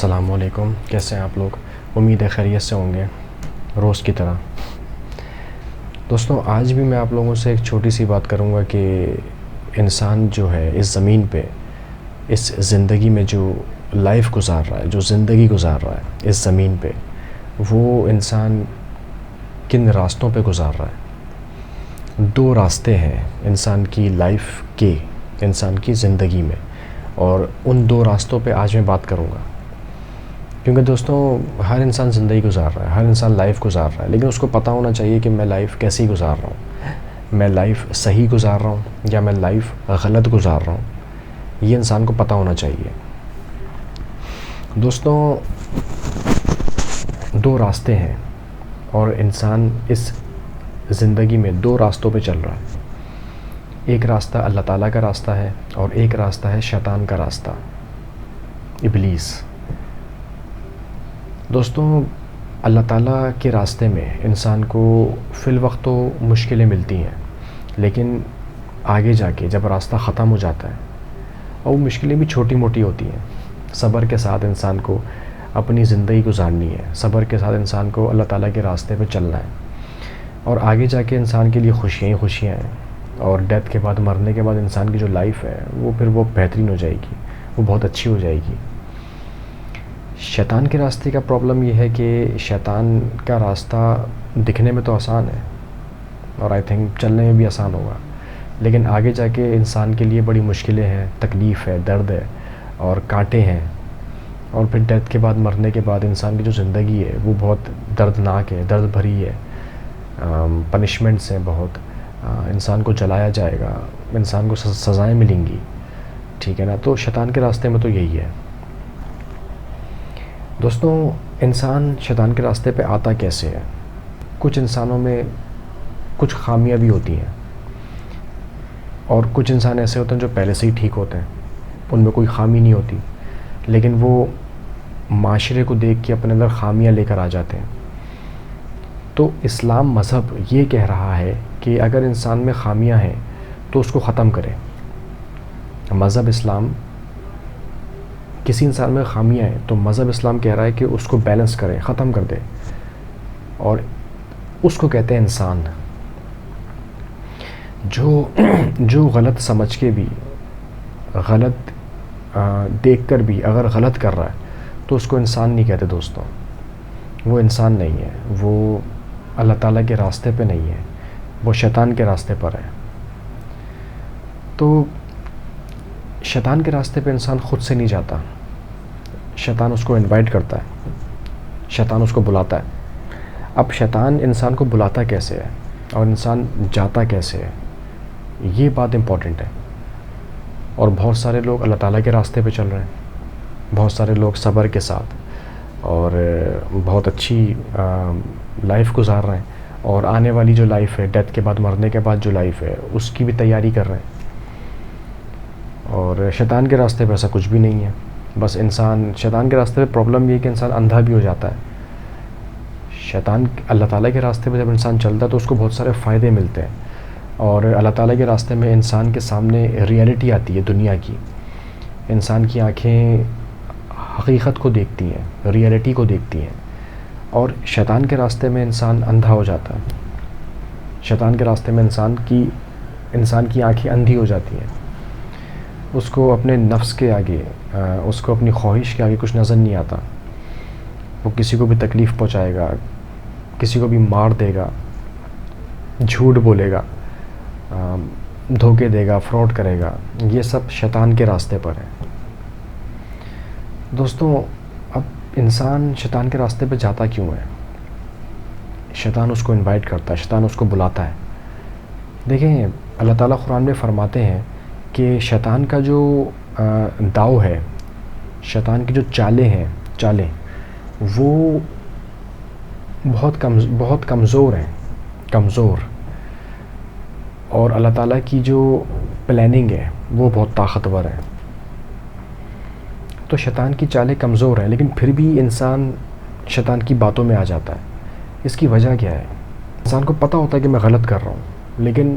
السلام علیکم، کیسے ہیں آپ لوگ؟ امید ہے خیریت سے ہوں گے روز کی طرح۔ دوستوں، آج بھی میں آپ لوگوں سے ایک چھوٹی سی بات کروں گا کہ انسان جو ہے اس زمین پہ، اس زندگی میں جو لائف گزار رہا ہے، جو زندگی گزار رہا ہے اس زمین پہ، وہ انسان کن راستوں پہ گزار رہا ہے۔ دو راستے ہیں انسان کی لائف کے، انسان کی زندگی میں، اور ان دو راستوں پہ آج میں بات کروں گا۔ کیونکہ دوستوں، ہر انسان زندگی گزار رہا ہے، ہر انسان لائف گزار رہا ہے، لیکن اس کو پتہ ہونا چاہیے کہ میں لائف کیسی گزار رہا ہوں، میں لائف صحیح گزار رہا ہوں یا میں لائف غلط گزار رہا ہوں، یہ انسان کو پتہ ہونا چاہیے۔ دوستوں، دو راستے ہیں اور انسان اس زندگی میں دو راستوں پہ چل رہا ہے۔ ایک راستہ اللہ تعالیٰ کا راستہ ہے اور ایک راستہ ہے شیطان کا راستہ، ابلیس۔ دوستوں، اللہ تعالیٰ کے راستے میں انسان کو فی الوقت تو مشکلیں ملتی ہیں، لیکن آگے جا کے جب راستہ ختم ہو جاتا ہے، اور وہ مشکلیں بھی چھوٹی موٹی ہوتی ہیں، صبر کے ساتھ انسان کو اپنی زندگی گزارنی ہے، صبر کے ساتھ انسان کو اللہ تعالیٰ کے راستے پہ چلنا ہے، اور آگے جا کے انسان کے لیے خوشیاں ہی خوشیاں ہیں، اور ڈیتھ کے بعد، مرنے کے بعد انسان کی جو لائف ہے وہ پھر وہ بہترین ہو جائے گی، وہ بہت اچھی ہو جائے گی۔ شیطان کے راستے کا پرابلم یہ ہے کہ شیطان کا راستہ دکھنے میں تو آسان ہے اور آئی تھنک چلنے میں بھی آسان ہوگا، لیکن آگے جا کے انسان کے لیے بڑی مشکلیں ہیں، تکلیف ہے، درد ہے اور کانٹے ہیں، اور پھر ڈیتھ کے بعد، مرنے کے بعد انسان کی جو زندگی ہے وہ بہت دردناک ہے، درد بھری ہے، پنشمنٹس ہیں بہت، انسان کو جلایا جائے گا، انسان کو سزائیں ملیں گی، ٹھیک ہے نا۔ تو شیطان کے راستے میں تو یہی ہے۔ دوستوں، انسان شیطان کے راستے پہ آتا کیسے ہے؟ کچھ انسانوں میں کچھ خامیاں بھی ہوتی ہیں، اور کچھ انسان ایسے ہوتے ہیں جو پہلے سے ہی ٹھیک ہوتے ہیں، ان میں کوئی خامی نہیں ہوتی، لیکن وہ معاشرے کو دیکھ کے اپنے اندر خامیاں لے کر آ جاتے ہیں۔ تو اسلام مذہب یہ کہہ رہا ہے کہ اگر انسان میں خامیاں ہیں تو اس کو ختم کرے۔ مذہب اسلام، کسی انسان میں خامیاں ہیں تو مذہب اسلام کہہ رہا ہے کہ اس کو بیلنس کرے، ختم کر دے، اور اس کو کہتے ہیں انسان۔ جو غلط سمجھ کے بھی، غلط دیکھ کر بھی اگر غلط کر رہا ہے تو اس کو انسان نہیں کہتے دوستوں، وہ انسان نہیں ہے، وہ اللہ تعالیٰ کے راستے پہ نہیں ہے، وہ شیطان کے راستے پر ہے۔ تو شیطان کے راستے پہ انسان خود سے نہیں جاتا، شیطان اس کو انوائٹ کرتا ہے، شیطان اس کو بلاتا ہے۔ اب شیطان انسان کو بلاتا کیسے ہے اور انسان جاتا کیسے ہے، یہ بات امپورٹنٹ ہے۔ اور بہت سارے لوگ اللہ تعالیٰ کے راستے پہ چل رہے ہیں، بہت سارے لوگ صبر کے ساتھ اور بہت اچھی لائف گزار رہے ہیں، اور آنے والی جو لائف ہے، ڈیتھ کے بعد، مرنے کے بعد جو لائف ہے، اس کی بھی تیاری کر رہے ہیں۔ اور شیطان کے راستے پہ ایسا کچھ بھی نہیں ہے، بس شیطان کے راستے پہ پرابلم یہ ہے کہ انسان اندھا بھی ہو جاتا ہے۔ اللہ تعالیٰ کے راستے پہ جب انسان چلتا ہے تو اس کو بہت سارے فائدے ملتے ہیں، اور اللہ تعالیٰ کے راستے میں انسان کے سامنے ریئلٹی آتی ہے دنیا کی، انسان کی آنکھیں حقیقت کو دیکھتی ہیں، ریئلٹی کو دیکھتی ہیں، اور شیطان کے راستے میں انسان اندھا ہو جاتا ہے، شیطان کے راستے میں انسان کی آنکھیں اندھی ہو جاتی ہیں، اس کو اپنے نفس کے آگے، اس کو اپنی خواہش کے آگے کچھ نظر نہیں آتا، وہ کسی کو بھی تکلیف پہنچائے گا، کسی کو بھی مار دے گا، جھوٹ بولے گا، دھوکے دے گا، فراڈ کرے گا، یہ سب شیطان کے راستے پر ہے۔ دوستوں، اب انسان شیطان کے راستے پہ جاتا کیوں ہے؟ شیطان اس کو انوائٹ کرتا ہے، شیطان اس کو بلاتا ہے۔ دیکھیں، اللہ تعالیٰ قرآن میں فرماتے ہیں کہ شیطان کا جو داؤ ہے، شیطان کی جو چالیں وہ بہت کمزور ہیں، اور اللہ تعالیٰ کی جو پلاننگ ہے وہ بہت طاقتور ہے۔ تو شیطان کی چالیں کمزور ہیں، لیکن پھر بھی انسان شیطان کی باتوں میں آ جاتا ہے۔ اس کی وجہ کیا ہے؟ انسان کو پتہ ہوتا ہے کہ میں غلط کر رہا ہوں، لیکن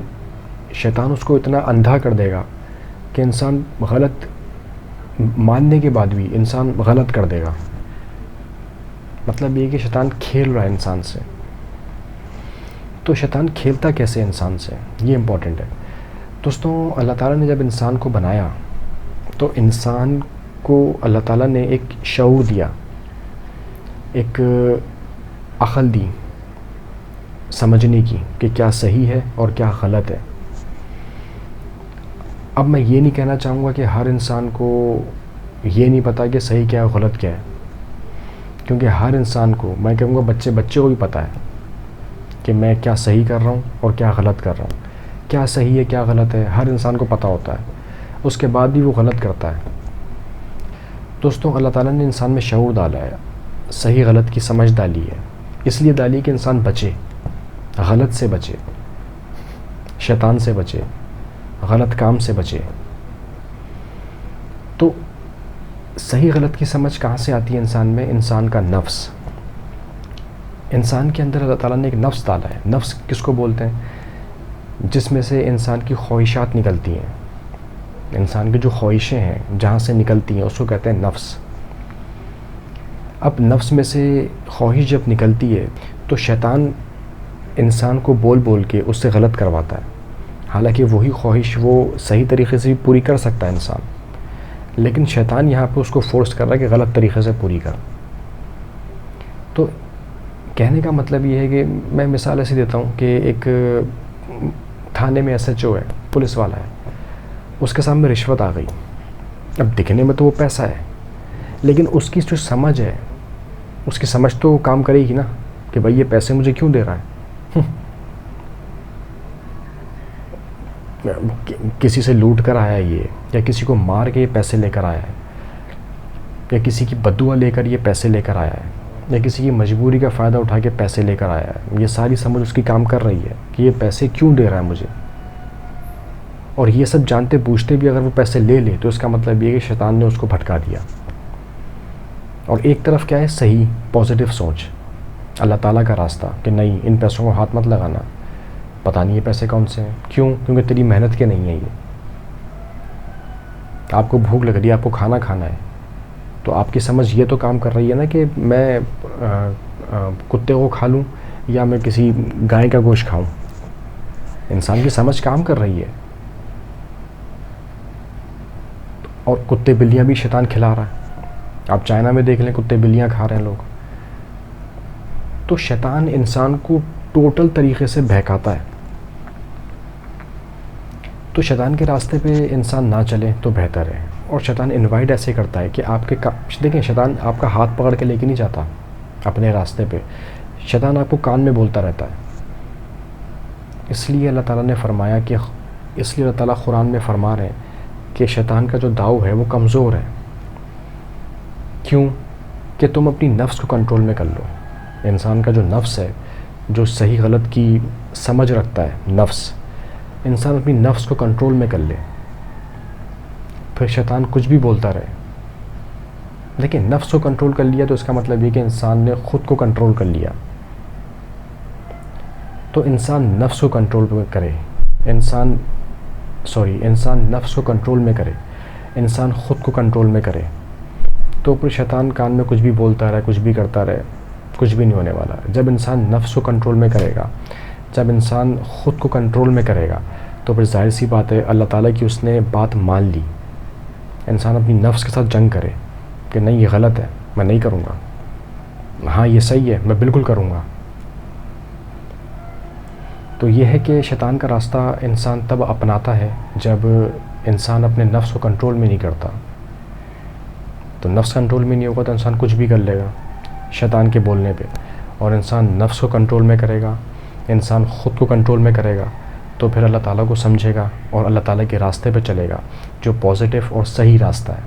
شیطان اس کو اتنا اندھا کر دے گا کہ انسان غلط ماننے کے بعد بھی انسان غلط کر دے گا، مطلب یہ کہ شیطان کھیل رہا ہے انسان سے. تو شیطان کھیلتا کیسے انسان سے, یہ امپورٹنٹ ہے دوستوں. اللہ تعالیٰ نے جب انسان کو بنایا تو انسان کو اللہ تعالیٰ نے ایک شعور دیا, ایک عقل دی سمجھنے کی کہ کیا صحیح ہے اور کیا غلط ہے. اب میں یہ نہیں کہنا چاہوں گا کہ ہر انسان کو یہ نہیں پتہ کہ صحیح کیا ہے غلط کیا ہے, کیونکہ ہر انسان کو, میں کہوں گا بچے کو بھی پتہ ہے کہ میں کیا صحیح کر رہا ہوں اور کیا غلط کر رہا ہوں. کیا صحیح ہے کیا غلط ہے ہر انسان کو پتہ ہوتا ہے, اس کے بعد بھی وہ غلط کرتا ہے. دوستوں اللہ تعالیٰ نے انسان میں شعور ڈالا ہے, صحیح غلط کی سمجھ ڈالی ہے, اس لیے ڈالی کہ انسان بچے, غلط سے بچے, شیطان سے بچے, غلط کام سے بچے. تو صحیح غلط کی سمجھ کہاں سے آتی ہے انسان میں؟ انسان کا نفس. انسان کے اندر اللہ تعالیٰ نے ایک نفس ڈالا ہے. نفس کس کو بولتے ہیں؟ جس میں سے انسان کی خواہشات نکلتی ہیں, انسان کی جو خواہشیں ہیں جہاں سے نکلتی ہیں اس کو کہتے ہیں نفس. اب نفس میں سے خواہش جب نکلتی ہے تو شیطان انسان کو بول بول کے اس سے غلط کرواتا ہے. حالانکہ وہی خواہش وہ صحیح طریقے سے بھی پوری کر سکتا ہے انسان, لیکن شیطان یہاں پہ اس کو فورس کر رہا ہے کہ غلط طریقے سے پوری کر. تو کہنے کا مطلب یہ ہے کہ میں مثال ایسی دیتا ہوں کہ ایک تھانے میں SHO ہے, پولیس والا ہے, اس کے سامنے رشوت آ گئی. اب دکھنے میں تو وہ پیسہ ہے, لیکن اس کی جو سمجھ ہے, اس کی سمجھ تو کام کرے گی نا کہ بھائی یہ پیسے مجھے کیوں دے رہا ہے. کسی سے لوٹ کر آیا ہے یہ, یا کسی کو مار کے یہ پیسے لے کر آیا ہے, یا کسی کی بددعا لے کر یہ پیسے لے کر آیا ہے, یا کسی کی مجبوری کا فائدہ اٹھا کے پیسے لے کر آیا ہے. یہ ساری سمجھ اس کی کام کر رہی ہے کہ یہ پیسے کیوں دے رہا ہے مجھے. اور یہ سب جانتے بوجھتے بھی اگر وہ پیسے لے لے تو اس کا مطلب یہ ہے کہ شیطان نے اس کو بھٹکا دیا. اور ایک طرف کیا ہے صحیح پازیٹیو سوچ, اللہ تعالیٰ کا راستہ کہ نہیں ان پیسوں کو ہاتھ مت لگانا, پتہ نہیں یہ پیسے کون سے ہیں. کیوں؟ کیونکہ تیری محنت کے نہیں ہیں یہ. آپ کو بھوک لگ رہی ہے, آپ کو کھانا کھانا ہے, تو آپ کی سمجھ یہ تو کام کر رہی ہے نا کہ میں کتے کو کھا لوں یا میں کسی گائے کا گوشت کھاؤں. انسان کی سمجھ کام کر رہی ہے. اور کتے بلیاں بھی شیطان کھلا رہا ہے. آپ چائنا میں دیکھ لیں کتے بلیاں کھا رہے ہیں لوگ. تو شیطان انسان کو ٹوٹل طریقے سے بہکاتا ہے. تو شیطان کے راستے پہ انسان نہ چلے تو بہتر ہے. اور شیطان انوائٹ ایسے کرتا ہے کہ آپ کے دیکھیں شیطان آپ کا ہاتھ پکڑ کے لے کے نہیں جاتا اپنے راستے پہ, شیطان آپ کو کان میں بولتا رہتا ہے. اس لیے اللہ تعالیٰ نے فرمایا کہ اس لیے اللہ تعالیٰ قرآن میں فرما رہے ہیں کہ شیطان کا جو داؤ ہے وہ کمزور ہے. کیوں؟ کہ تم اپنی نفس کو کنٹرول میں کر لو. انسان کا جو نفس ہے, جو صحیح غلط کی سمجھ رکھتا ہے نفس, انسان اپنی نفس کو کنٹرول میں کر لے, پھر شیطان کچھ بھی بولتا رہے. لیکن نفس کو کنٹرول کر لیا تو اس کا مطلب یہ کہ انسان نے خود کو کنٹرول کر لیا. تو انسان نفس کو کنٹرول کرے, انسان نفس کو کنٹرول میں کرے, انسان خود کو کنٹرول میں کرے, تو پھر شیطان کان میں کچھ بھی بولتا رہے, کچھ بھی کرتا رہے, کچھ بھی نہیں ہونے والا. جب انسان نفس کو کنٹرول میں کرے گا, جب انسان خود کو کنٹرول میں کرے گا, تو پھر ظاہر سی بات ہے اللہ تعالیٰ کی اس نے بات مان لی. انسان اپنی نفس کے ساتھ جنگ کرے کہ نہیں یہ غلط ہے, میں نہیں کروں گا, ہاں یہ صحیح ہے, میں بالکل کروں گا. تو یہ ہے کہ شیطان کا راستہ انسان تب اپناتا ہے جب انسان اپنے نفس کو کنٹرول میں نہیں کرتا. تو نفس کنٹرول میں نہیں ہوگا تو انسان کچھ بھی کر لے گا شیطان کے بولنے پہ. اور انسان نفس کو کنٹرول میں کرے گا, انسان خود کو کنٹرول میں کرے گا, تو پھر اللہ تعالیٰ کو سمجھے گا اور اللہ تعالیٰ کے راستے پہ چلے گا جو پازیٹیو اور صحیح راستہ ہے.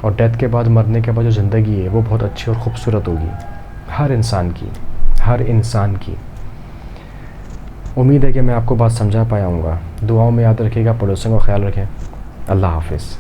اور ڈیتھ کے بعد, مرنے کے بعد جو زندگی ہے وہ بہت اچھی اور خوبصورت ہوگی ہر انسان کی. امید ہے کہ میں آپ کو بات سمجھا پایا ہوں گا. دعاؤں میں یاد رکھیے گا, پڑوسیوں کا خیال رکھیں. اللہ حافظ.